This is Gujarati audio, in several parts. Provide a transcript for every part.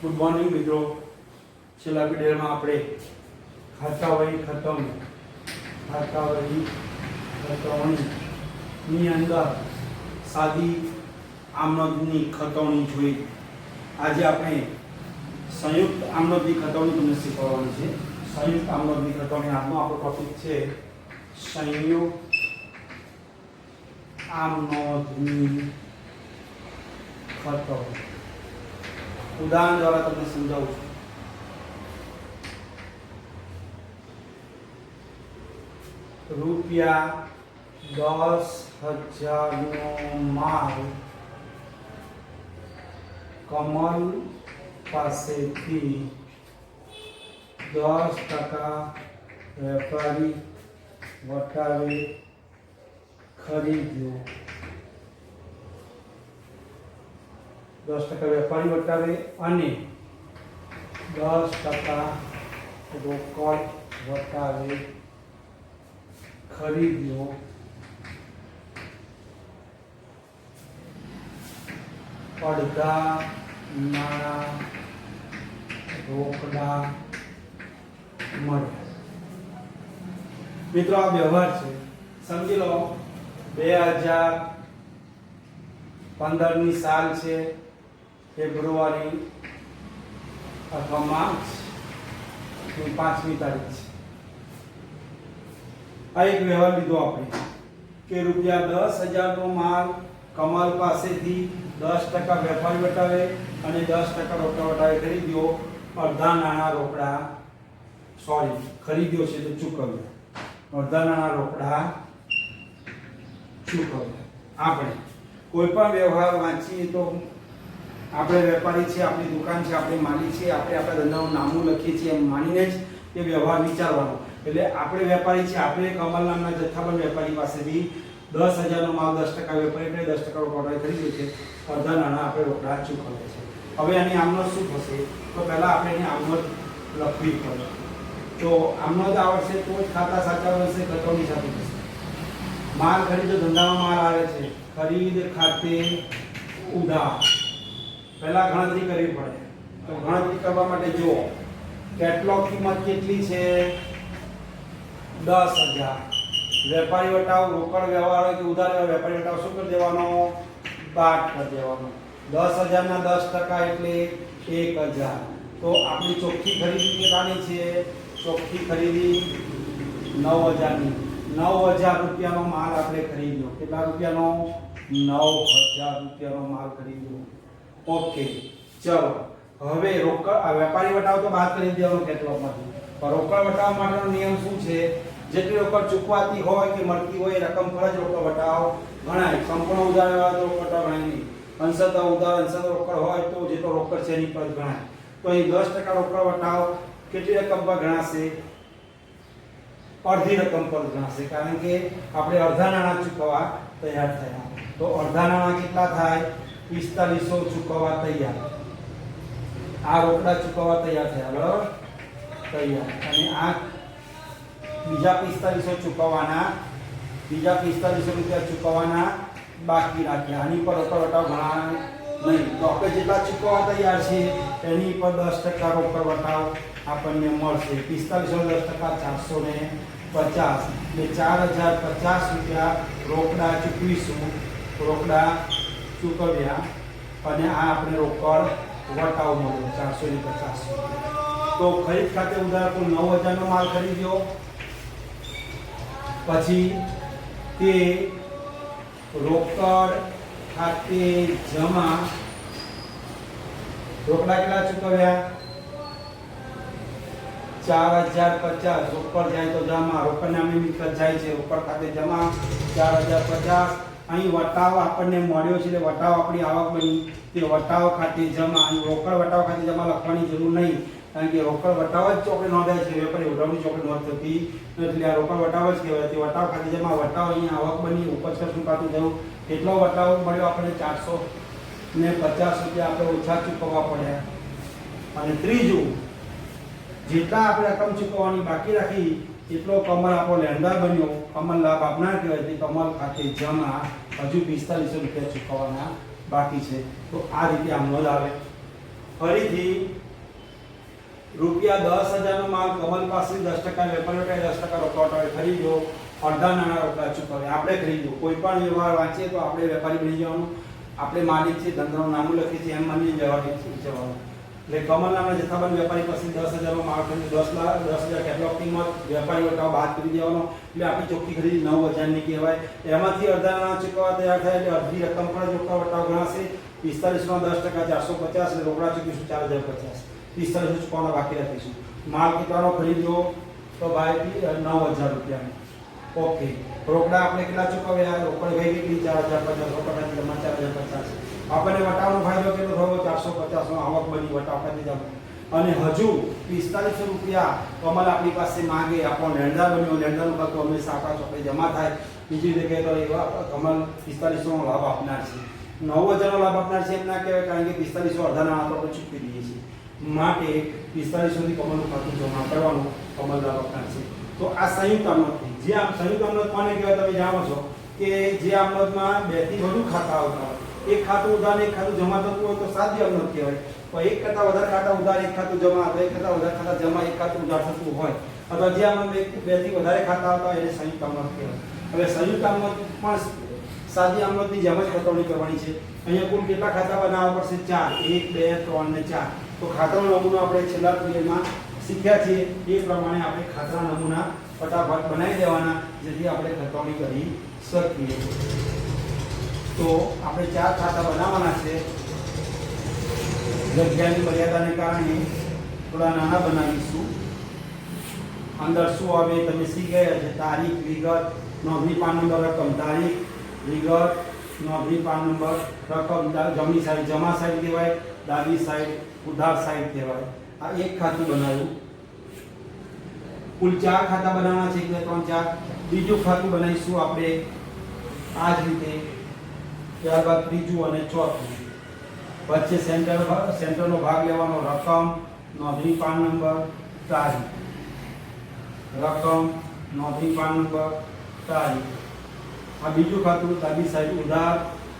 ગુડ મોર્નિંગ મિત્રો. છેલ્લા વિડીયોમાં આપણે ખાતાવહી ખતવણીની અંદર સાદી આમનોંધની ખતવણી જોઈ. આજે આપણે સંયુક્ત આમનોંધની ખતવણી તમને શીખવવાની છે. સંયુક્ત આમનોંધની ખતવણી આજનો આપણો ટોપિક છે સંયુક્ત આમનોંધની ખતવણી. ઉદાહરણ દ્વારા તમને સમજાવું છું. રૂપિયા 10,000 નો માલ કમલ પાસેથી 10% વેપારી વટાવે ખરીદ્યો. 10% વેપારી વટાવે અને 10% રોકડ વટાવે ખરીદ્યો. અડધા નાણાં રોકડા મળ્યા. મિત્રો આ વ્યવહાર છે. સમજી લો 2015 ની સાલ છે, ફેબ્રુઆરી અથવા માર્ચ ની 5મી તારીખ છે. આ એક વ્યવહાર લીધો આપણે કે રૂપિયા 10,000 નો માલ કમલ પાસેથી 10% વેપારી વટાવે અને 10% રોકડા વટાવે ખરીદ્યો. અડધા નાણાં રોકડા ખરીદ્યો છે તો ચૂકવ્યા. અડધા નાણાં રોકડા ચૂકવ્યા. આપણે કોઈ પણ વ્યવહાર વાંચીએ તો આપણે વેપારી છે, આપણી દુકાન છે, આપણી માલિક છે, આપણે આપણા ધંધાનું નામું લખીએ છીએ એમ માનીને જ એ વ્યવહાર વિચારવાનો. એટલે આપણે વેપારી છે, આપણે કમલ નામના જથ્થાબંધ વેપારી પાસેથી 10,000 નો માલ 10% વેપારી એટલે 10% રોકડા ખરીદ્યો છે. અડધા નાણાં આપણે રોકડા ચૂકવ્યા છે. હવે આની આમનોંધ શું થશે? તો પહેલા આપણે એની આમનોંધ લખવી પડે. તો આમનોંધ આવડશે તો જ ખાતા સાચા બનશે, ખતવણી સાચી થશે. માલ ખરીદો, ધંધામાં માલ આવે છે, ખરીદ ખાતે ઉધાર. પહેલા ગણતરી કરવી પડે. તો ગણતરી કરવા માટે જુઓ કેટલોગ કિંમત કેટલી છે? 10,000. વેપારી વટાવ રોકડ વ્યવહાર હોય કે ઉધાર વ્યવહાર, વેપારી વટાવ શું કરી દેવાનો? બાદ કરી દેવાનો. 10,000 ના 10% એટલે 1,000. તો આપણી ચોખ્ખી ખરીદી કેટલાની છે? ચોખ્ખી ખરીદી 9,000 ની. 9,000 રૂપિયાનો માલ આપણે ખરીદ્યો. કેટલા રૂપિયાનો? 9,000 રૂપિયાનો માલ ખરીદ્યો. ઓકે, ચલો હવે રોકડ વેપારી વટાવ તો બાદ કરી દેવાનો કેટલોગમાંથી. પણ રોકડ વટાવ માટેનો નિયમ શું છે? જેટલી રોકડ ચૂકવાતી હોય કે મળતી હોય રકમ પર જ રોકડ વટાવ ગણાય. સંપૂર્ણ ઉધાર વ્યવહાર તો રોકડ વટાવ ગણાય નહીં. અંશતઃ ઉધાર અંશતઃ રોકડ હોય તો જેટલો રોકડ છે એની પર જ ગણાય. તો અહીં 10% રોકડ વટાવ કેટલી રકમ પર ગણાશે? અડધી રકમ પર ગણાશે, કારણ કે આપણે અડધા નાણાં ચૂકવવા તૈયાર થયા. તો અડધા નાણાં કેટલા થાય? 4500 ચૂકવવા તૈયાર. આ રોકડા ચૂકવવા તૈયાર થયા, બરાબર? તૈયાર. અને આ બીજા 4500 ચૂકવવાના, બીજા 4500 રૂપિયા ચૂકવવાના બાકી રાખ્યા. આની પર રોકડ વટાવ ગણાય નહીં. તો આપણે જેટલા ચૂકવવા તૈયાર છે એની પર 10% રોકડ વટાવ આપણને મળશે. 4500 10% 450 એટલે 4,050 રૂપિયા રોકડા ચૂકવીશું. રોકડા ચૂકવ્યા અને આ આપણે રોકડ વટાવ મળ્યો 450. તો ખરીદ ખાતે ઉધાર કુલ 9,000 નો માલ ખરીદ્યો. પછી તે રોકડ ખાતે જમા. રોકડા કેટલા ચૂકવ્યા? 4,050. રોકડ જાય તો જમા, રોકડ નામની મિલકત જાય છે, રોકડ ખાતે જમા 4,050. અહીં વટાવ આપણને મળ્યો છે એટલે વટાવ આપણી આવક બની. તે વટાવ ખાતે જમા. અહીં રોકડ વટાવ ખાતે જમા લખવાની જરૂર નહીં, કારણ કે રોકડ વટાવ જ ચોપડે નોંધાય છે. વેપારી ઉધારની ચોપડે નોંધ થતી એટલે આ રોકડ વટાવ જ કહેવાય. તે વટાવ ખાતે જમા. વટાવ અહીંયા આવક બની, ઉપજ ખર્ચનું ખાતું થયું. એટલો વટાવ મળ્યો આપણને 450 રૂપિયા આપણે ઓછા ચૂકવવા પડ્યા. અને ત્રીજું, જેટલા આપણે રકમ ચૂકવવાની બાકી રાખી એટલો કમલ આપણો લેણદાર બન્યો, કમલ લાભ આપનાર કહેવાય. તે કમલ ખાતે જમા હજુ 4500 રૂપિયા ચૂકવવાના બાકી છે. તો આ રીતે આમ નોંધ આવે. ફરીથી ₹10,000 નો માલ કમલ પાસે 10% વેપારી વટાએ 10% રોકડ વટાએ ખરીદ્યો, અડધા નાણાં રોકડા ચૂકવે. આપણે ખરીદ્યો, કોઈ પણ વ્યવહાર વાંચીએ તો આપણે વેપારી બની જવાનું, આપણે માલિક છે, ધંધાનું નામ લખીએ છીએ એમ માની વ્યવહાર જવાનું. એટલે કમલ નામના જથ્થાબંધ વેપારી પાસે 10,000 નો માલ ખરીદ્યો, 10,000 કેટલોગ કિંમત, વેપારી વટાઓ બાદ કરી દેવાનો, એટલે આપણી ચોખ્ખી ખરીદી 9,000 ની કહેવાય. એમાંથી અડધા નાણાં ચૂકવવા તૈયાર થાય એટલે અડધી રકમ પણ રોકડા વટાઓ ગણાશે. 45 નો 10% 450 એટલે રોકડા ચૂકવીશું 4,050. 45 ચૂકવવાના બાકી રાખીશું. માલ કેટલાનો ખરીદ્યો તો ભાઈ ₹9,000. ઓકે, રોકડા આપણે કેટલા ચૂકવ્યા? રોકડ ગઈ કેટલી? 4,050. રોકડા જમા 4,050. આપણને વટાવનો ફાયદો કેટલો થયો? 450 નો આવક બની વટાવ ખાતે જમા. અને હજુ ₹45 કમલ આપણી પાસે માંગે, આપણો લેણદાર બન્યો. લેણદારનું ખાતું હંમેશા આપણા ચોપડે જમા થાય. બીજી જગ્યાએ તો એવા કમલ 45 નો લાભ આપનાર છે. 9,000 નો લાભ આપનાર છે એમ ના કહેવાય, કારણ કે 45 અડધા નાણાં આપણે ચૂકવી દઈએ છીએ. માટે 45 સુધી કમલનું ખાતું જમા કરવાનું કમલ લાભ આપનાર છે. તો આ સંયુક્ત આમનોંધ. જે આમ સંયુક્ત આમનોંધ કોને કહેવાય? તમે જાણો છો કે જે આમનોંધમાં 2 થી વધુ ખાતા આવતા હોય, એક ખાતું ઉધાર ને એક ખાતું જમા થતું હોય તો સાદી આમનોંધ કહેવાય. પણ એક કરતા વધારે ખાતા ઉધાર, એક ખાતું જમા, અથવા એક કરતા વધારે ખાતા જમા, એક ખાતું ઉધાર થતું હોય, અથવા જે આમનોંધ 2 થી વધારે ખાતા આવતા હોય એને સંયુક્ત આમનોંધ કહેવાય. હવે સંયુક્ત આમનોંધ પણ સાદી આમનોંધની જેમ જ ખતવણી કરવાની છે. અહીંયા કુલ કેટલા ખાતા બનાવવા પડશે? 4. 1, 2, 3 ને 4. તો ખાતાનો નમૂનો આપણે છેલ્લા પીરિયડમાં શીખ્યા છીએ એ પ્રમાણે આપણે ખાતાના નમૂના ફટાફટ બનાવી દેવાના, જેથી આપણે ખતવણી કરી શકીએ. તો આપણે 4 ખાતા બનાવવાના છે. જગ્યાની મર્યાદાને કારણે થોડા નાના બનાવીશું. અંદર શું આવે તમે શીખી ગયા છે. તારીખ, વિગત, નોંધણી પાન નંબર, રકમ. તારીખ, વિગત, નોંધણી પાન નંબર, રકમ. જમણી સાઈડ જમા સાઈડ કહેવાય, ડાબી સાઈડ ઉધાર સાઈડ કહેવાય. આ એક ખાતું બનાવ્યું. કુલ 4 ખાતા બનાવવાના છે. 1, 2, 3, 4. બીજું ખાતું બનાવીશું આપણે આ જ રીતે. ત્યારબાદ ત્રીજું અને ચોથું. વચ્ચે સેન્ટરનો ભાગ લેવાનો. રકમ, નોંધણી પાન નંબર, તારીખ. રકમ, નોંધણી પાન નંબર, તારીખ. આ બીજું ખાતું. ડાબી સાઈડ ઉધાર,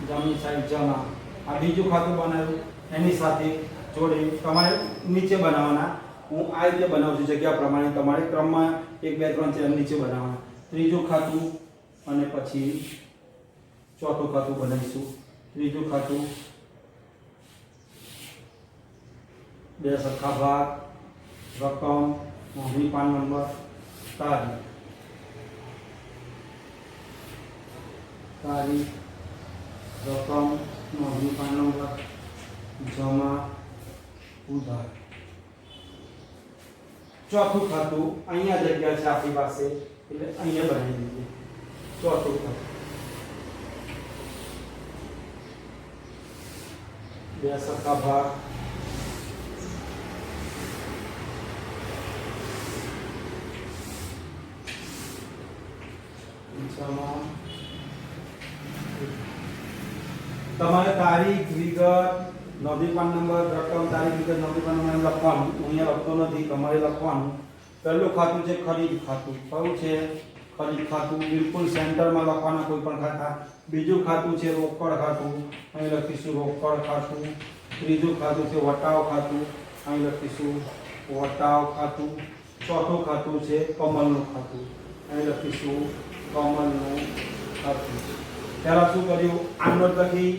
જમણી સાઈડ જમા. આ બીજું ખાતું બનાવ્યું. એની સાથે જોડે તમારે નીચે બનાવવાના. હું આ રીતે બનાવું છું જગ્યા પ્રમાણે. તમારે ક્રમમાં 1, 2, 3, 4 નીચે બનાવવાના. ત્રીજું ખાતું અને પછી ચોથું ખાતું બનાવીશું. ત્રીજું ખાતું 2 સરખા ભાગ, રકમ, નોંધણી પાન નંબર, તારીખ. તારીખ, રકમ, નોંધણી પાન નંબર, જમા, ઉધાર. ચોથું ખાતું અહીંયા જગ્યા છે આપણી પાસે એટલે અહીંયા બનાવી દઈએ. ચોથું ખાતું 2 સરખા ભાગ, જમા. તમારે તારીખ, વિગત, નોંધણી પાન નંબર, રકમ, તારીખ, વિગત, નોંધણી પાન નંબર લખવાનું. હું અહીંયા લખતો નથી, તમારે લખવાનું. પહેલું ખાતું છે ખરીદ ખાતું. કયું છે? ખરીદ ખાતું. બિલકુલ સેન્ટરમાં લખવાના કોઈ પણ ખાતા. બીજું ખાતું છે રોકડ ખાતું. અહીં લખીશું રોકડ ખાતું. ત્રીજું ખાતું છે વટાવ ખાતું. અહીં લખીશું વટાવ ખાતું. ચોથું ખાતું છે કમલનું ખાતું. અહીં લખીશું કમલનું ખાતું. પહેલા શું કર્યું? આમનોંધ લખી.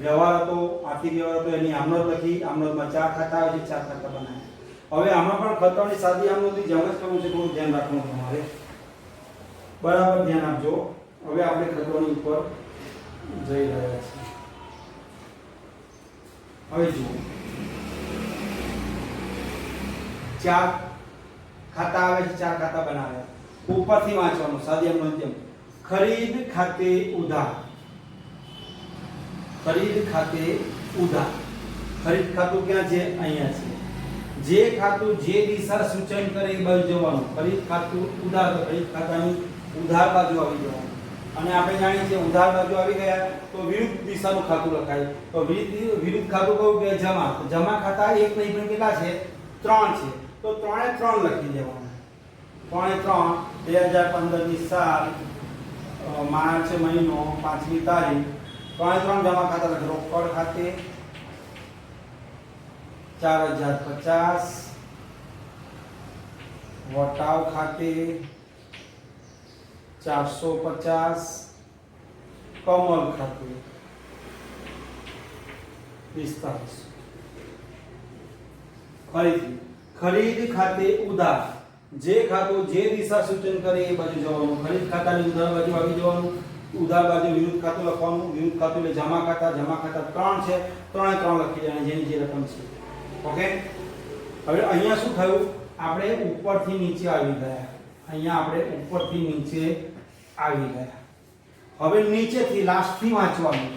વ્યવહાર હતો, આર્થિક વ્યવહાર હતો, એની આમનોંધ લખી. આમનોંધમાં 4 ખાતા આવે છે, 4 ખાતા બનાવ્યા. હવે આમાં પણ ખતવણી સાદી આમનોંધની જેમ જ કરવું છે. થોડું ધ્યાન રાખવાનું તમારે, બરાબર ધ્યાન આપજો. હવે આપણે ખતવણી ઉપર જઈ રહ્યા છીએ. હવે જુઓ, 4 ખાતા આવે છે, 4 ખાતા બનાવ્યા. ઉપરથી વાંચવાનું સાદી આમનોંધ જેમ. ખરીદ ખાતે ઉધાર. ખરીદ ખાતે ઉધાર. ખરીદ ખાતું ક્યાં છે? અહીંયા છે. જે ખાતું જે દિશા સૂચન કરે એ બાજુ જવાનું. ખરીદ ખાતું ઉધાર, તો ખરીદ ખાતાની ઉધાર બાજુ આવી જવાનું. અને આપણે જાણીએ છીએ ઉધાર બાજુ આવી ગયા તો વિરુદ્ધ દિશાનું ખાતું લખાય. તો વિરુદ્ધ ખાતું કયું કે જમા. તો જમા ખાતા એક નહીં પણ કેટલા છે? 3 છે. તો 3 એ 3 લખી દેવાના. 3 એ 3 2015 ની સાલ, માર્ચ મહિનો, 5મી તારીખ. 3 એ 3 જમા ખાતા લખી. રોકડ ખાતે 4050 વટાવ ખાતે 450 કમલ ખાતે 45 ફરીથી ખરીદ ખાતે ઉધાર જે ખાતું જે દિશા સૂચન કરે એ બાજુ જવાનું ખરીદ ખાતાની ઉધાર બાજુ આવી જવાનું ઉધાર બાજુ વિરુદ્ધ ખાતું લખવાનું વિરુદ્ધ ખાતું એટલે જમા ખાતા 3 છે ત્રણે 3 લખી દેવાના જેની જે રકમ છે ઓકે હવે અહીંયા શું થયું આપણે ઉપરથી નીચે આવી ગયા અહીંયા આપણે ઉપરથી નીચે આવી ગયા હવે નીચેથી લાસ્ટ થી વાંચવાનું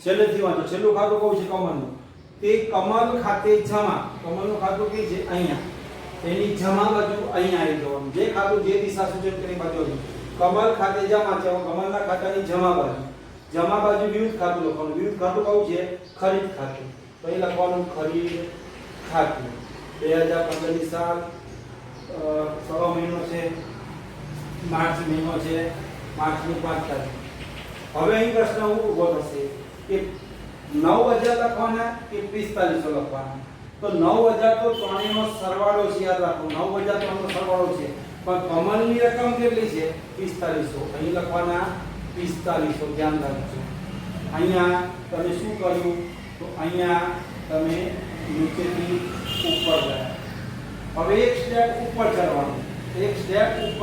છેલ્લેથી વાંચો છેલ્લું ખાતું કયું છે કમલનું તે કમલ ખાતે જમા કમલનું ખાતું કે છે અહીંયા એની જમા બાજુ અહીંયા આવી જવાનું જે ખાતું જે દિશા સૂચન કરે બાજુ આવી કમલ ખાતે જમા છે કમલના ખાતાની જમા બાજુ વિરુદ્ધ ખાતું લખવાનું વિરુદ્ધ ખાતું કયું છે ખરીદ ખાતું તો એ લખવાનું ખરીદ ખાતું 2015 ની સાલ 6 મહિનો છે માર્ચ મહિનો છે માર્ચની 5 તારીખ હવે અહીં પ્રશ્ન ઊભો થશે કે 9000 લખવાના કે 4500 લખવાના તો 9000 તો ત્રણેયનો સરવાળો છે યાદ રાખો 9000 ત્રણનો સરવાળો છે પણ કમલની રકમ કેટલી છે 4500 અહીં લખવાના 4500 ધ્યાન રાખજો અહીંયા તમે શું કર્યું તો અહીંયા તમે નીચેથી ઉપર ગયા હવે એક સ્ટેપ ઉપર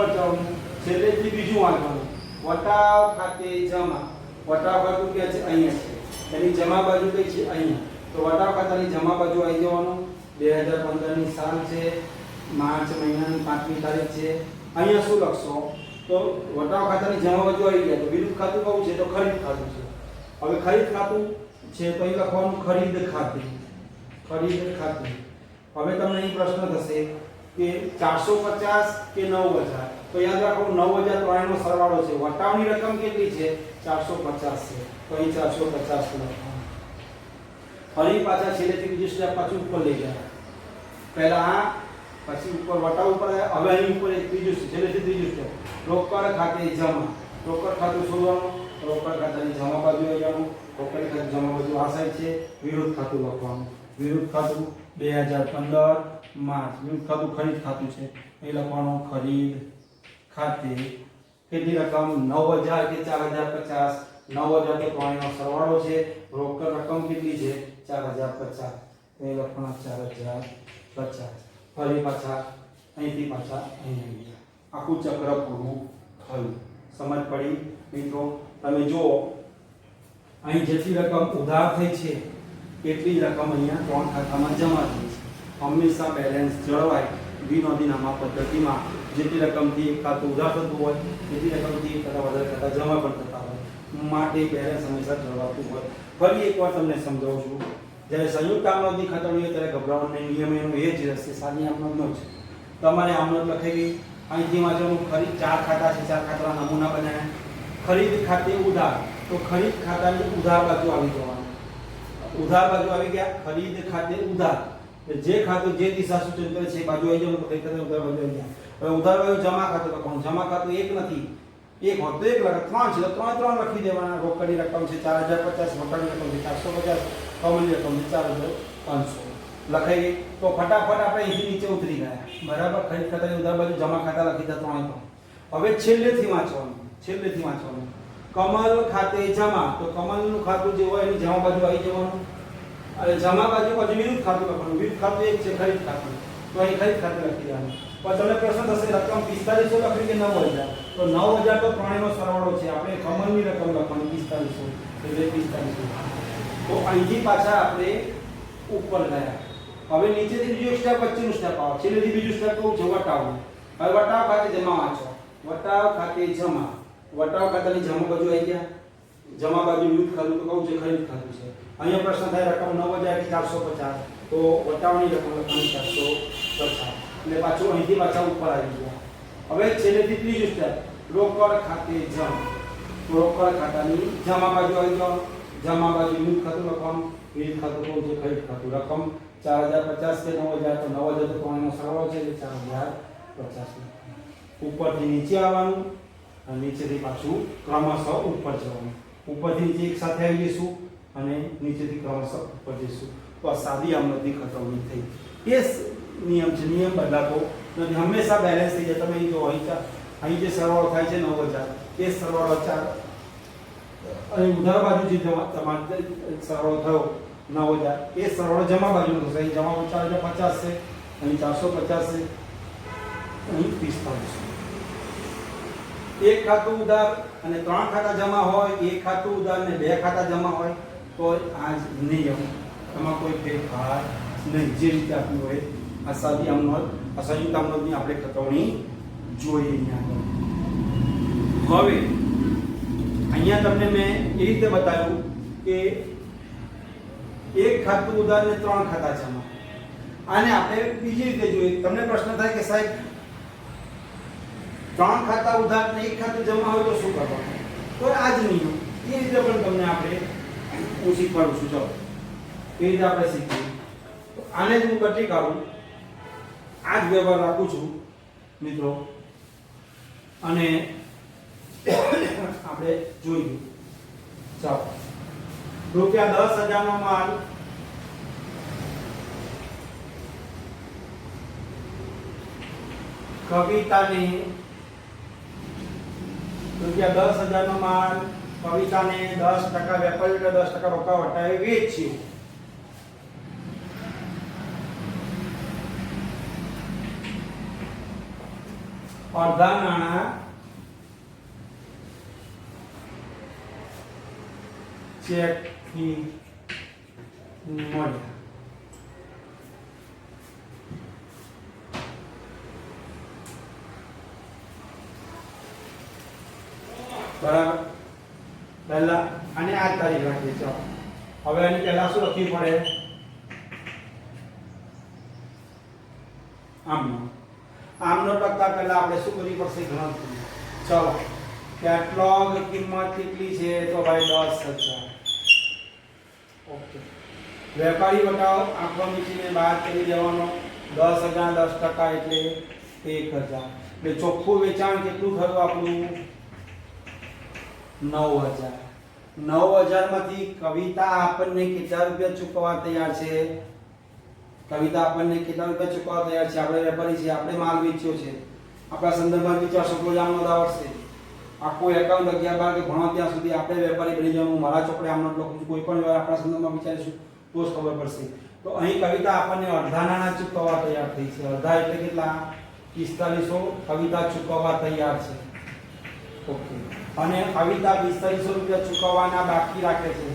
ચડવાનું છેલ્લેથી બીજું વાંચવાનું વટાવ ખાતે જમા વટાવ ખાતું કે છે અહીંયા છે એની જમા બાજુ કઈ છે અહીંયા તો વટાવ ખાતાની જમા બાજુ આવી જવાનું 2015 ની સાલ છે માર્ચ મહિનાની 5મી તારીખ છે અહીંયા શું લખશો તો વટાવ ખાતાની જમા બાજુ આવી ગયા તો વિરુદ્ધ ખાતું કયું છે તો ખરીદ ખાતું છે હવે ખરીદ ખાતું છે તો અહીં લખવાનું ખરીદ ખાતું હવે તમને અહીં પ્રશ્ન થશે કે 450 કે 9000 તો યાદ રાખો 9000 ત્રણેયનો સરવાળો છે વટાવની રકમ કેટલી છે 450 છે તો અહીં 450 લખવાનું ફરી પાછા છેલ્લેથી બીજું સ્ટેપ પાછું ઉપર લઈ જાય પહેલા આ પછી ઉપર વટાવ ઉપર હવે અહીં ઉપર એક ત્રીજું છેલ્લેથી ત્રીજું સ્ટેપ રોકડ ખાતે જમા રોકડ ખાતું શોધવાનું રોકડ ખાતાની જમા બાજુ આવી જવાનું રોકડ ખાતું જમા બાજુ આ સાઈડ છે વિરુદ્ધ ખાતું લખવાનું વિરુદ્ધ ખાતું 2015 માર્ચ વિરુદ્ધ ખાતું ખરીદ ખાતું છે એ લખવાનું ખરીદ ખાતે કેટલી રકમ 9000 કે 4050 9000 તો ત્રણેયનો સરવાળો છે રોકડ રકમ કેટલી છે 4050 એ લખવાનું 4050 ફરી પાછા અહીંથી પાછા અહીં આવી ગયા આખું ચક્ર પૂરું થયું સમજ પડી મિત્રો તમે જુઓ અહીં જેટલી રકમ ઉધાર થઈ છે એટલી રકમ અહીંયા ત્રણ ખાતામાં જમા થઈ છે હંમેશા બેલેન્સ જળવાય વિનોદીનામા પદ્ધતિમાં જેટલી રકમથી એક ખાતું ઉધાર થતું હોય એટલી રકમથી એક કરતાં વધારે ખાતા જમા પણ થતા હોય માટે બેલેન્સ હંમેશા જળવાતું હોય ફરી એકવાર તમને સમજાવું છું જ્યારે સંયુક્ત આમનોંધની ખાતરણી હોય ત્યારે ગભરાવાનો નિયમ એનો એ જ રહેશે સાદી આમનોંધનો જ તમારે આમનોંધ લખેલી અહીંથી વાંચવાનું ખરીદ 4 ખાતા છે 4 ખાતાના નમૂના બનાવ્યા ખરીદ ખાતે ઉધાર તો ખરીદ ખાતાની ઉધાર બાજુ આવી જવાનું ઉધાર બાજુ આવી ગયા ખરીદ ખાતે ઉધાર જે ખાતું જે દિશા સૂચન કરે છે એ બાજુ આવી જવાનું ખરીદ ખાતે ઉધાર બાજુ આવી ગયા હવે ઉધાર બાજુ જમા ખાતું લખવાનું જમા ખાતું એક નથી એક હોત તો એક લખે 3 છે તો 3 લખી દેવાના રોકડની રકમ છે 4050 વટાણની રકમ છે 450 કમલની રકમ છે 4500 લખાઈ ગઈ તો ફટાફટ આપણે અહીંથી નીચે ઉતરી ગયા બરાબર ખરીદ ખાતાની ઉધાર બાજુ જમા ખાતા લખી દીધા 3 હવે છેલ્લેથી વાંચવાનું કમલ ખાતે જમા તો કમલનું ખાતું જે હોય એની જમા બાજુ આવી જવાનું અને જમા બાજુ પછી વિરુદ્ધ ખાતું લખવાનું વિરુદ્ધ ખાતું એક છે ખરીદ ખાતું તો અહીં ખરીદ ખાતું લખી દેવાનું પછી તમને પ્રશ્ન થશે રકમ 4500 લખવી કે 9000 તો 9000 તો ત્રણેયનો સરવાળો છે આપણે કમલની રકમ લખવાની 4500 એટલે 4500 તો અહીંથી પાછા આપણે ઉપર ગયા હવે નીચેથી બીજો સ્ટેપ વચ્ચેનું સ્ટેપ આવે છેલ્લેથી બીજું સ્ટેપ કહું છે વટાવ હવે વટાવ ખાતે જમા વાંચો વટાવ ખાતે જમા વટાવ ખાતાની જમા બાજુ આવી ગયા જમા બાજુ વિરુદ્ધ ખાતું તો કહું છે ખરીદ ખાતું છે અહીંયા પ્રશ્ન થાય રકમ 9000 કે 450 તો વટાવની રકમ લખવાની 450 એટલે પાછું અહીંથી પાછા ઉપર આવી ગયા હવે છેલ્લેથી ત્રીજું સ્ટેપ રોકડ ખાતે જમા રોકડ ખાતાની જમા બાજુ આવી જવાનું જમા બાજુ વિરુદ્ધ ખાતું લખવાનું વિરુદ્ધ ખાતું કહું છે ખરીદ ખાતું રકમ 4050 કે 9000 તો 9000 તો ત્રણનો સરવાળો છે એટલે 4050 ઉપરથી નીચે આવવાનું અને નીચેથી પાછું ક્રમશઃ ઉપર જવાનું ઉપરથી નીચે એક સાથે આવી જઈશું અને નીચેથી ક્રમશઃ ઉપર જઈશું તો આ સાદી આમનોંધની ખતવણી થઈ. એ નિયમ છે, નિયમ બદલાતો નથી, હંમેશા બેલેન્સ થઈ જાય. તમે અહીં જો અહીં જે સરવાળો થાય છે 9000, એ સરવાળો 4 અને ઉધાર બાજુ જે તમારે સરવાળો થયો 9000, એ સરવાળો જમા બાજુનો થશે. અહીં જમા 4050 છે, અહીં 450 છે, અહીં 4500. એક ખાતું ઉધાર અને 3 ખાતા જમા હોય, એક ખાતું ઉધાર ને 2 ખાતા જમા હોય તો આ જ નિયમ, એમાં કોઈ ફેરફાર નહીં. જે રીતે આપ્યું હોય આ સાદી આમનોંધ, આ સંયુક્ત આમનોંધની આપણે ખતવણી જોઈએ. હવે અહીંયા તમને મેં એ રીતે બતાવ્યું કે એક ખાતું ઉધાર ને 3 ખાતા જમા. આને આપણે બીજી રીતે જોઈએ. તમને પ્રશ્ન થાય કે સાહેબ 3 ખાતા ઉધાર ને 1 ખાતું જમા હોય તો શું કરવાનું? તો આ જ નિયમ, એ રીતે પણ તમને આપણે હું શીખવાડું છું. ચાલો એ રીતે આપણે શીખીએ. તો આને જ હું બદલી કાઢું, આ જ વ્યવહાર રાખું છું મિત્રો, અને આપણે જોઈએ. ચાલો, રૂપિયા 10,000 નો માલ કવિતાને, રૂપિયા 10,000 નો માલ કવિતાને 10% વેપારી 10% રોકડા વટાવે વેચ્યો. અડધા નાણાં ચેકથી મળ્યા. બરાબર, પહેલા અને આ તારીખ રાખીએ. ચાલો હવે આની પહેલા શું લખવી પડે? આમનો લખતા પહેલા આપણે શું કરવી પડશે? ગણતરી. ચાલો, કેટલોગ કિંમત કેટલી છે? તો ભાઈ 10,000. ઓકે, વેપારી વટાવ આંકડો મૂકીને બાદ કરી દેવાનો. 10,000 10% એટલે 1,000. એટલે ચોખ્ખું વેચાણ કેટલું થયું આપણું? 9,000. 9,000 માંથી કવિતા આપણને કેટલા રૂપિયા ચૂકવવા તૈયાર છે? કવિતા આપણને કેટલા રૂપિયા ચૂકવવા તૈયાર છે? આપણે વેપારી છે, આપણે માલ વેચ્યો છે, આપણા સંદર્ભમાં વિચારશો તો આમનો આવડશે. આખું એકાઉન્ટ 11-12 કે ભણો ત્યાં સુધી આપણે વેપારી બની જવાનું. મારા ચોપડે આમનો લખું, કોઈ પણ વ્યવહાર આપણા સંદર્ભમાં વિચારીશું તો જ ખબર પડશે. તો અહીં કવિતા આપણને અડધા નાણાં ચૂકવવા તૈયાર થઈ છે. અડધા એટલે કેટલા? 4500 કવિતા ચૂકવવા તૈયાર છે. ઓકે, અને કવિતા 4500 રૂપિયા ચૂકવવાના બાકી રાખે છે,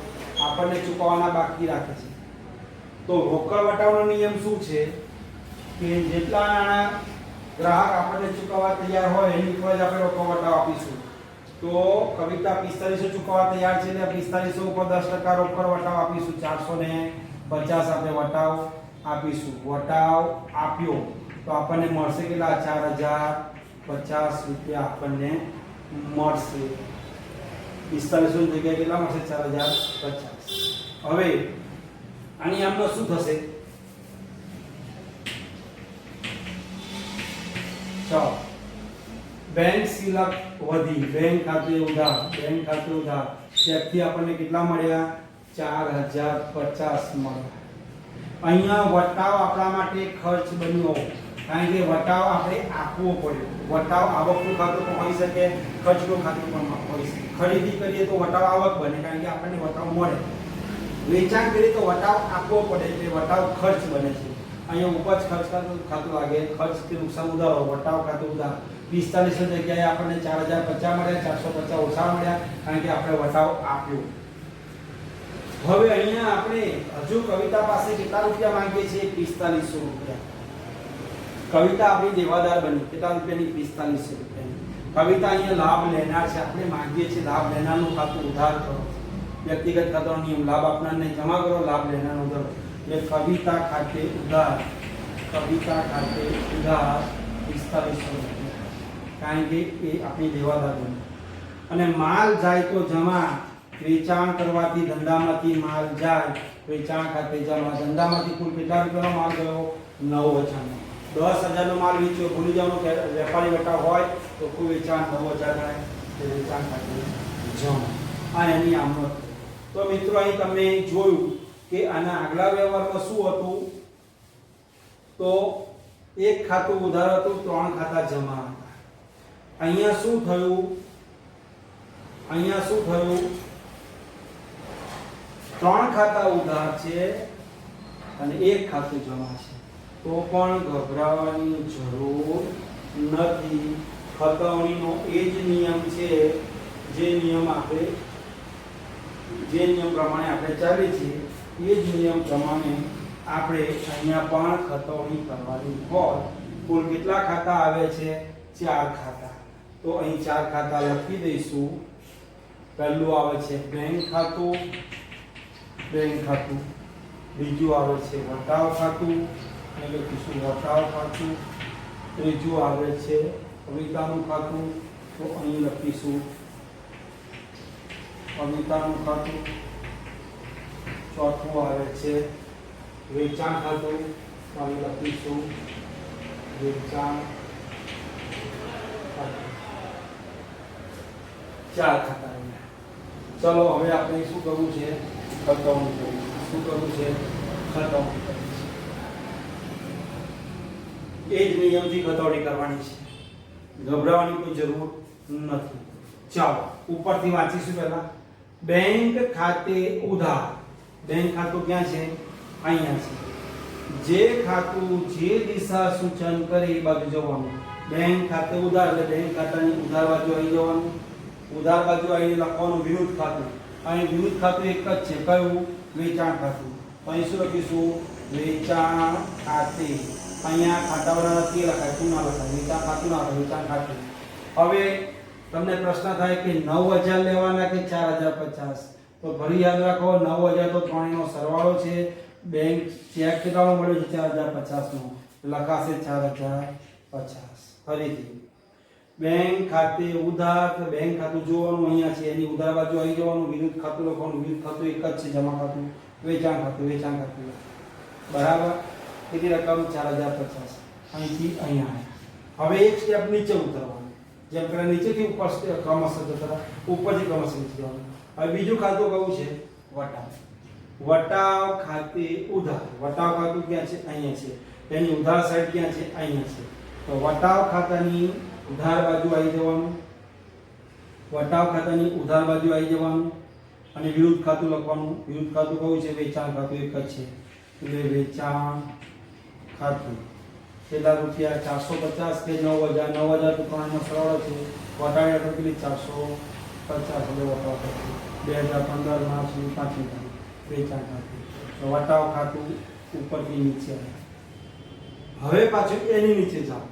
આપણને ચૂકવવાના બાકી રાખે છે. તો રોકડ વટાવનો નિયમ શું છે કે જેટલા નાણાં ગ્રાહક આપણને ચૂકવવા તૈયાર હોય એની ઉપર જ આપણે રોકડ વટાવ આપીશું. તો કવિતા 4500 ચૂકવવા તૈયાર છે એટલે 4500 ઉપર 10% રોકડ વટાવ આપીશું. 450 આપણે વટાવ આપીશું. વટાવ આપ્યો તો આપણને મળશે કેટલા? 4,050 રૂપિયા આપણને મળશે. 4500 ની જગ્યાએ કેટલા મળશે? 4,050. હવે આની આમનો શું થશે? ચાલો, બેંક સિલક વધી, બેંક ખાતે ઉધાર, બેંક ખાતે ઉધાર, ચેકથી આપણને કેટલા મળ્યા? 4,050 મળ્યા. અહીંયા વટાવ આપણા માટે ખર્ચ બન્યો, કારણ કે વટાવ આપણે આપવો પડ્યો. વટાવ આવકનું ખાતું પણ હોઈ શકે, ખર્ચનું ખાતું પણ હોઈ શકે. ખરીદી કરીએ તો વટાવ આવક બને, કારણ કે આપણને વટાવ મળે. વેચાણ કરીએ તો વટાવ આપવો પડે એટલે વટાવ ખર્ચ બને છે. અહીંયા ઉપજ ખર્ચ ખાતું લાગે, ખર્ચ કે નુકસાન ઉધારો, વટાવ ખાતું ઉધાર. 4500 જગ્યાએ આપણને 4,050 મળ્યા, 450 ઓછા મળ્યા, કારણ કે આપણે વટાવ આપ્યો. હવે અહીંયા આપણે હજુ કવિતા પાસે કેટલા રૂપિયા માંગીએ છીએ? 4500 રૂપિયા. કવિતા આપણી દેવાદાર બની. કેટલા રૂપિયાની? 4500 રૂપિયાની. કવિતા અહીંયા લાભ લેનાર છે, આપણે માંગીએ છીએ લાભ લેનારનું ખાતું ઉધાર કરો. વ્યક્તિગત ખાતાનો નિયમ, લાભ આપનારને જમા કરો, લાભ લેનારનો ઉધાર. એટલે કવિતા ખાતે ઉધાર, કવિતા ખાતે ઉધાર 4500 રૂપિયા, કારણ કે એ આપણી દેવાદાર બની. અને માલ જાય તો જમા, વેચાણ કરવાથી ધંધામાંથી માલ જાય, વેચાણ ખાતે જમા. ધંધામાંથી કુલ કેટલા રૂપિયાનો માલ ગયો? 9,000 નો. 10,000 નો માલ વેચ્યો, ભૂલી જવાનું કે વેપારી વટાવ હોય તો કુલ વેચાણ 9,000 ગણાય. વેચાણ ખાતે જમા. આ એની આમનો. તો મિત્રો અહીં તમે જોયું કે આના આગલા વ્યવહારમાં શું હતું, તો એક ખાતું ઉધાર હતું, 3 ખાતા જમા હતા. અહીંયા શું થયું, 3 ખાતા ઉધાર છે અને એક ખાતું જમા છે, તો પણ ગભરાવાની જરૂર નથી. ખતવણીનો એ જ નિયમ છે જે નિયમ પ્રમાણે આપણે ચાલીએ છીએ, એ જ નિયમ પ્રમાણે આપણે અહીંયા પણ ખતવણી કરવાની હોય. કુલ કેટલા ખાતા આવે છે? 4 ખાતા. તો અહીં 4 ખાતા લખી દઈશું. પહેલું આવે છે બેંક ખાતું, બીજું આવે છે વટાવ ખાતું, એટલે લખીશું વટાવ ખાતું. ત્રીજું આવે છે કવિતાનું ખાતું, તો અહીં લખીશું કવિતાનું ખાતું. ચોથું આવે છે વેચાણ ખાતું, તો અહીં લખીશું વેચાણ ખાતું. 4 ખાતા. ચલો હવે આપણે શું કરવું છે? ખતવણી કરવી. શું કરવું છે? ખતવણી કરવી છે. એ જ નિયમથી ખતવણી કરવાની છે, ગભરાવાની કોઈ જરૂર નથી. ચાલો ઉપરથી વાંચીશું. પહેલા બેંક ખાતે ઉધાર. બેંક ખાતું ક્યાં છે? અહીંયા છે. જે ખાતું જે દિશા સૂચન કરે એ બાજુ જવાનું. બેંક ખાતે ઉધાર એટલે બેંક ખાતાની ઉધાર બાજુ આવી જવાનું. ઉધાર બાજુ આવીને લખવાનું વિરુદ્ધ ખાતું. અહીં વિરુદ્ધ ખાતું એક જ છે, કયું? વેચાણ ખાતું. તો અહીં શું લખીશું? વેચાણ ખાતે. અહીંયા ખાતાવાળા નથી લખાય, શું ના લખાય? વેચાણ ખાતું ના લખાય, વેચાણ ખાતું. હવે તમને પ્રશ્ન થાય કે 9000 લેવાના કે 4050? તો ફરી યાદ રાખો, 9000 તો ત્રણેયનો સરવાળો છે. બેંક ચેક કેટલાનો મળ્યો છે? 4050 નો, લખાશે 4050. ફરીથી બેંક ખાતે ઉધાર, તો બેંક ખાતું જોવાનું અહીંયા છે, એની ઉધાર બાજુ આવી જવાનું. વિરુદ્ધ ખાતું લખવાનું. વિરુદ્ધ ખાતું એક જ છે, જમા ખાતું. વેચાણ ખાતું. બરાબર. કેટલી રકમ? 4050. અહીંથી અહીંયા. હવે એક સ્ટેપ નીચે ઉતરવાનું. જેમ કે નીચેથી ઉપર ક્રમશઃ જતા, ઉપરથી ક્રમશઃ નીચે જવાનું. હવે બીજું ખાતું કયું છે? વટાવ. વટાવ ખાતે ઉધાર. વટાવ ખાતું ક્યાં છે? અહીંયા છે. એની ઉધાર સાઈડ ક્યાં છે? અહીંયા છે. તો વટાવ ખાતાની ઉધાર બાજુ આવી જવાનું. અને વિરુદ્ધ ખાતું લખવાનું. વિરુદ્ધ ખાતું કયું છે? વેચાણ ખાતું. એક જ છે, એટલે વેચાણ ખાતું. કેટલા રૂપિયા? 450 કે 9000? 9000 તો ત્રણનો સરવાળો છે. વટાવ્યા તો કેટલી? 450. એટલે વટાવ ખાતું. 2015 માર્ચ 5મી તારીખ વેચાણ ખાતું. તો વટાવ ખાતું ઉપરથી નીચે આવે. હવે પાછું એની નીચે જાઓ.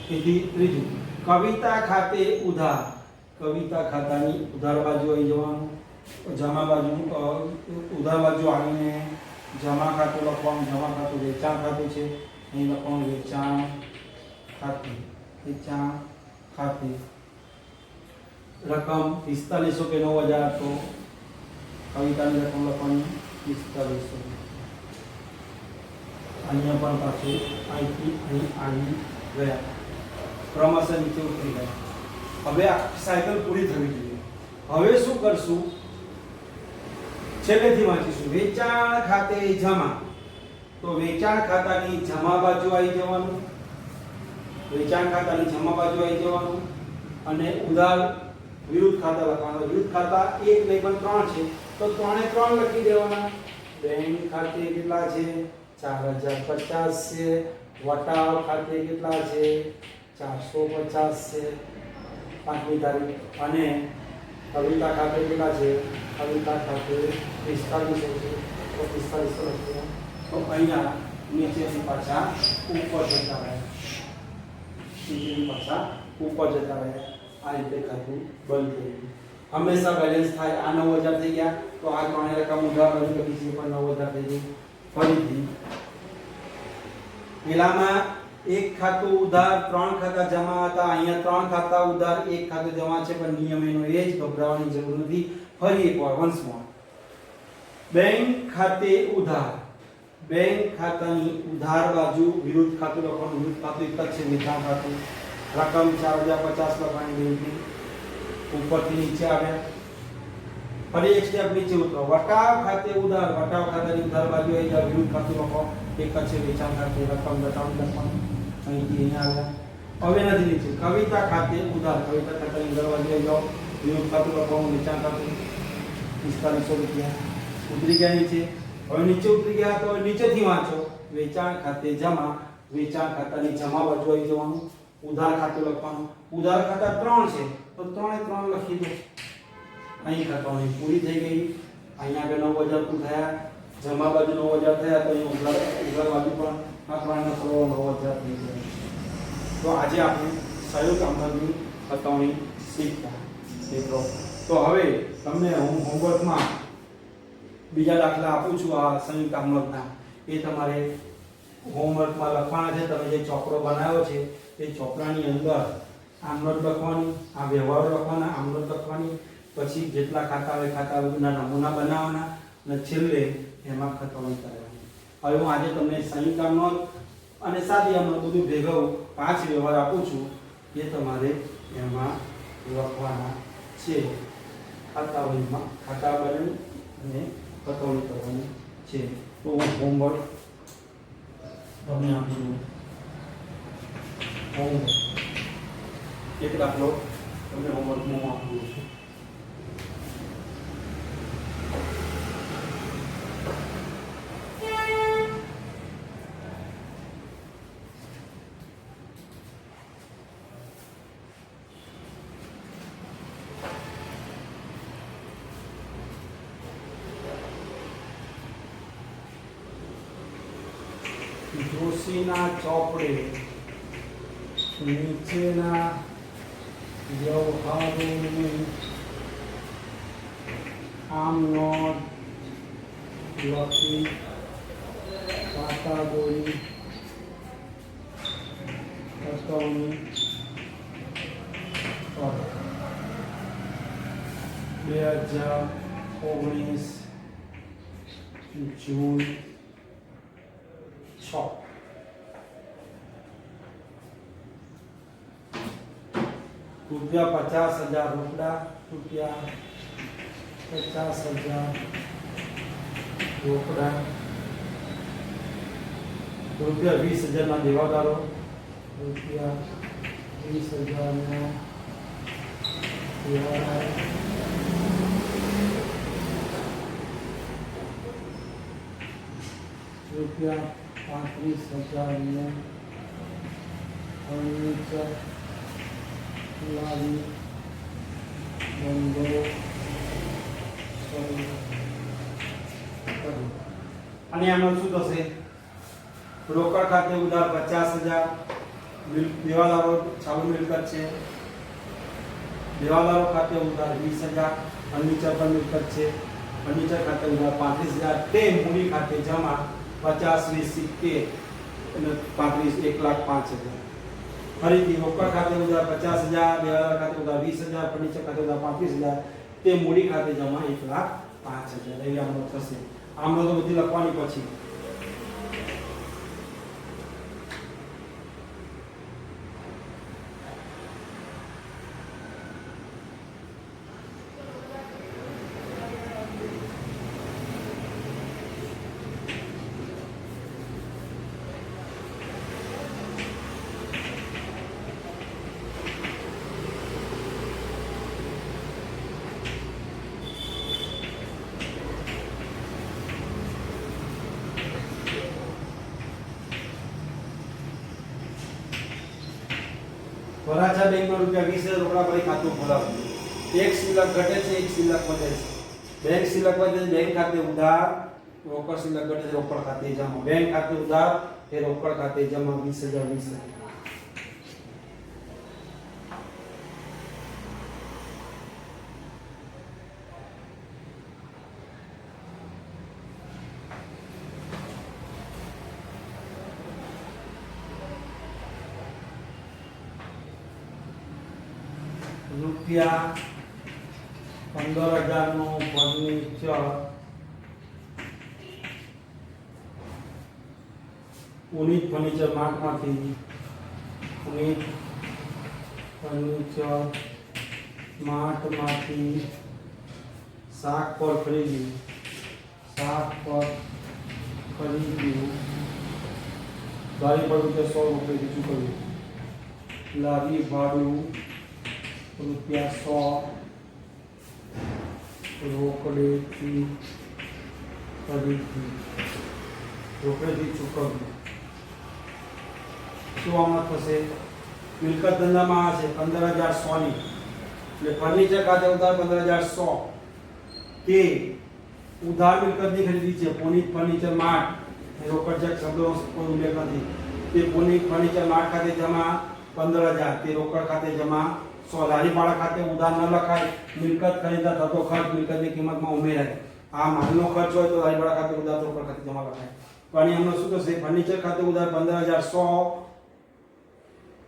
તેથી ત્રીજું કવિતા ખાતે ઉધાર. કવિતા ખાતાની ઉધાર બાજુ આવી જવાનું. જમા બાજુ ઉધાર બાજુ આવીને જમા ખાતું લખવાનું. જમા ખાતું વેચાણ ખાતું છે, અહીં લખવાનું વેચાણ ખાતું. રકમ 4500 કે 9000? તો કવિતાની રકમ લખવાની 4500. અહીંયા પણ પાછું અહીંથી અહીં આવી ગયા, ક્રમશઃ નીચે ઉતરી ગયા. હવે આ સાયકલ પૂરી થવી જોઈએ. હવે શું કરશું? છેલ્લેથી વાંચીશું. વેચાણ ખાતે જમા. તો વેચાણ ખાતાની જમા બાજુ આવી જવાનું. અને ઉધાર વિરુદ્ધ ખાતા લખવાના. વિરુદ્ધ ખાતા એક નહીં પણ 3 છે, તો 3 એ 3 લખી દેવાના. બેંક ખાતે કેટલા છે? 4050 છે. વટાવ ખાતે કેટલા છે? 450 છે, 5મી તારીખ. અને કવિતા ખાતે કેટલા છે? કવિતા ખાતે 4500 છે, તો 4500 લખીએ. તો અહીંયા નીચેથી પાછા ઉપર જતા રહે. આ રીતે ખાતું બંધ થઈ ગયું. હંમેશા બેલેન્સ થાય. આ 9000 થઈ ગયા, તો આ ત્રણે રકમ ઉધાર બાજુ લખી છે, પણ 9000 થઈ ગઈ. ફરીથી પેલામાં એક ખાતું ઉધાર, 3 ખાતા જમા હતા. અહીંયા 3 ખાતા ઉધાર, 1 ખાતું જમા છે, પણ નિયમ એનો એ જ, ગભરાવાની જરૂર નથી. ફરી એકવાર વન્સ મોર. બેંક ખાતે ઉધાર. બેંક ખાતાની ઉધાર બાજુ વિરુદ્ધ ખાતું લખવાનું. વિરુદ્ધ ખાતું એક જ છે, વેચાણ ખાતું. રકમ 4050 લખવાની. બેંકની ઉપરથી નીચે આવ્યા. ફરી એક સ્ટેપ નીચે ઉતરો વટાવ ખાતે ઉધાર વટાવ ખાતાની ઉધાર બાજુ આવી જાવ વિરુદ્ધ ખાતું લખો એક જ છે વેચાણ ખાતે રકમ ઘટાડું લખવાનું અહીંથી અહીંયા આવ્યા હવે નથી નીચે કવિતા ખાતે ઉધાર કવિતા ખાતાની ઉધાર બાજુ આવી જાવ વિરુદ્ધ ખાતું લખવાનું વેચાણ ખાતું 4500 રૂપિયા ઉતરી ગયા નીચે હવે નીચે ઉતરી ગયા તો નીચેથી વાંચો વેચાણ ખાતે જમા વેચાણ ખાતાની જમા બાજુ આવી જવાનું ઉધાર ખાતું લખવાનું ઉધાર ખાતા 3 છે તો 3 એ 3 લખી દો અહીં ખાતાની પૂરી થઈ ગઈ અહીંયા આગળ 9000 પૂર થયા જમા બાજુ 9000 થયા તો અહીં ઉધાર બાજુ પણ આંકડાનો સરવાળો 9000 થઈ ગયો તો આજે આપણે સહયોગ આમદની ખાતાઓની શીખ્યા મિત્રો તો હવે તમને હું હોમવર્કમાં બીજા દાખલા આપું છું આ સંયુક્ત આમદના એ તમારે હોમવર્કમાં લખવાના છે તમે જે ચોપડો બનાવ્યો છે એ ચોપડાની અંદર આમનોટ લખવાની આ વ્યવહારો લખવાના આમનોટ લખવાની પછી જેટલા ખાતા હોય ખાતાના નમૂના બનાવવાના અને છેલ્લે એમાં ખતવણી કરવાની હવે હું આજે તમને સંયુક્ત આમનોટ અને સાદી આમનોટ બધું ભેગું 5 વ્યવહાર આપું છું એ તમારે એમાં લખવાના છે ખાતાઓમાં ખાતા બનાવી અને ખતવણી કરવાની છે તો હું હોમવર્ક તમને આપું છું હોમવર્ક એક દાખલો તમને હોમવર્કમાં આપું છું જોશીના ચોપડે નીચેના વ્યવહારોની આમનોટ લખી ખાતા દોરી ચૂકવણી કરો 2019 જૂન 6 રૂપિયા 50,000 રોકડા રૂપિયા 50,000 રોકડા રૂપિયા 20,000 ના દેવાદારો રૂપિયા 20,000 ના દેવાદારો રૂપિયા 35,000 નો ફર્નિચર લાવી બંગલો અને આમાં શું થશે રોકડ ખાતે ઉધાર 50,000 દેવાદારો ચાલુ મિલકત છે દેવાદારો ખાતે ઉધાર 20,000 ફર્નિચર પર મિલકત છે ફર્નિચર ખાતે ઉધાર 35,000 તે મૂડી ખાતે જમા 50 20 સિક્કે અને 35 1,05,000 ફરીથી રોકડ ખાતે ઉધાર 50,000 દેવાદાર ખાતે ઉધાર 20,000 ફર્નિચર ખાતે ઉધાર 35,000 તે મૂડી ખાતે જમા 1,05,000 એવી આમનો થશે આમનો તો બધી લખવાની પછી વરાછા બેંકમાં રૂપિયા 20,000 રોકડા ભરી ખાતું ખોલાવ્યું એક શિલ્લક ઘટે છે એક શિલ્લક વધે છે બેંક શિલ્લક વધે છે બેંક ખાતે ઉધાર રોકડ શિલ્લક ઘટે છે રોકડ ખાતે જમા બેંક ખાતે ઉધાર એ રોકડ ખાતે જમા 20,000 રૂપિયા 15,000 નો ફર્નિચર ઉનિત ફર્નિચર માર્ટમાંથી ઉનિત ફર્નિચર માર્ટમાંથી શાક પર ખરીદ્યું, શાક પર ખરીદ્યું, ગાડી ભાડું કે 100 રૂપિયાથી ચૂકવ્યું, લારી ભાડું ₹100 રોકડેથી ખરીદ્યું, રોકડેથી ચૂકવ્યું. શું આમાં થશે? મિલકત ધંધામાં આ છે 15,100 ની, એટલે ફર્નિચર ખાતે ઉધાર 15,100 તે ઉધાર મિલકતની ખરીદી છે. પુનિત ફર્નિચર માર્ટ, રોકડ ચેક શબ્દનો કોઈ ઉલ્લેખ નથી. તે પુનિત ફર્નિચર માર્ટ ખાતે જમા 15,000, તે રોકડ ખાતે જમા 100. લારી ભાડા ખાતે ઉધાર ન લખાય. મિલકત ખરીદા થતો ખર્ચ મિલકતની કિંમતમાં ઉમેરાય. આ માલનો ખર્ચ હોય તો લારી ભાડા ખાતે ઉધાર, રોકડ ખાતે જમા લખાય. પણ એમનો શું થશે? ફર્નિચર ખાતે ઉધાર 15,100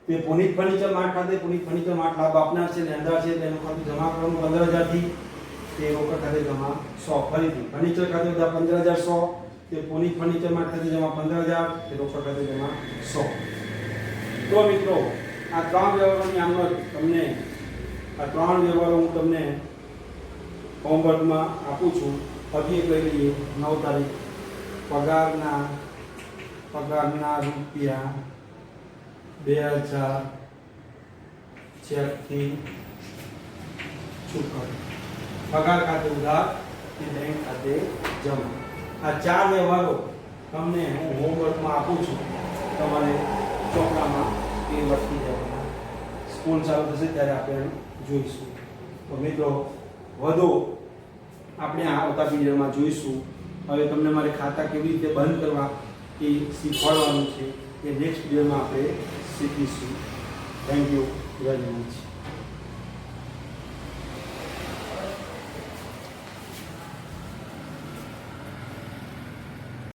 તે પુનિત ફર્નિચર માર્ટ ખાતે, પુનિત ફર્નિચર માર્ટ લાભ આપનાર છે, લેણદાર છે, એટલે એનું ખાતું જમા કરવાનું 15,000 થી, તે રોકડ ખાતે જમા 100. ફરીથી ફર્નિચર ખાતે ઉધાર 15,100 તે પુનિત ફર્નિચર માર્ટ ખાતે જમા 15,000 તે રોકડ ખાતે જમા 100. તો મિત્રો આ ત્રણ વ્યવહારોની આમનો તમને આ ત્રણ વ્યવહારો હું તમને હોમવર્કમાં આપું છું. હજી એક લઈ લઈએ 9 તારીખ. પગારના રૂપિયા 2,000 ચેકથી ચૂકવ. પગાર ખાતે ઉધાર કે બેંક ખાતે જમા. આ ચાર વ્યવહારો તમને હું હોમવર્કમાં આપું છું. તમારે ચોપડામાં એ લખી જવાના. સ્કૂલ ચાલુ થશે ત્યારે આપણે જોઈશું. તો મિત્રો વધુ આપણે આવતા પીરિયડમાં જોઈશું. હવે તમને મારે ખાતા કેવી રીતે બંધ કરવા એ શીખવાડવાનું છે. એ નેક્સ્ટ પીરિયડમાં આપણે શીખીશું. Thank you very much.